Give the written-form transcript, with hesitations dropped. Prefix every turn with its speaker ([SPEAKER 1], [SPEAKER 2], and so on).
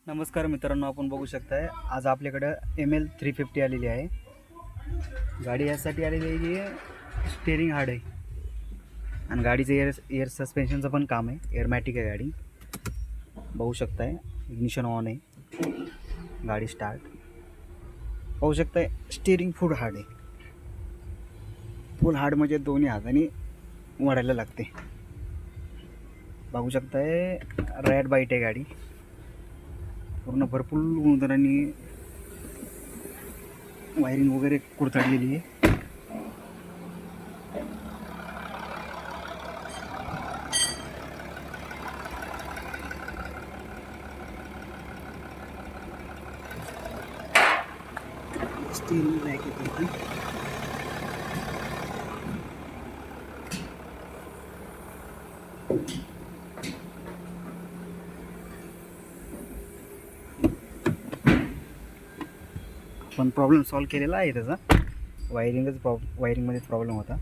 [SPEAKER 1] नमस्कार मित्रांनो, आपण बघू शकताय आज आपल्याकडं ML350 आलेली आहे. गाडी यासाठी आलेली आहे की स्टेअरिंग हार्ड आहे आणि गाडीचं एअर सस्पेन्शनचं पण काम आहे. एअरमॅटिक आहे गाडी. बघू शकताय इग्निशन ऑन आहे. गाडी स्टार्ट. बघू शकताय स्टेअरिंग फुल हार्ड आहे. फुल हार्ड म्हणजे दोन्ही हाताने वडायला लागते. बघू शकताय रेड बाईट आहे गाडी. पूर्ण भरपूर उंदरांनी वायरिंग वगैरे कुरतडलेली आहे. स्टील ब्लॅक आहे. पण प्रॉब्लेम सॉल्व केलेला आहे त्याचा. वायरिंगमध्येच प्रॉब्लेम होता.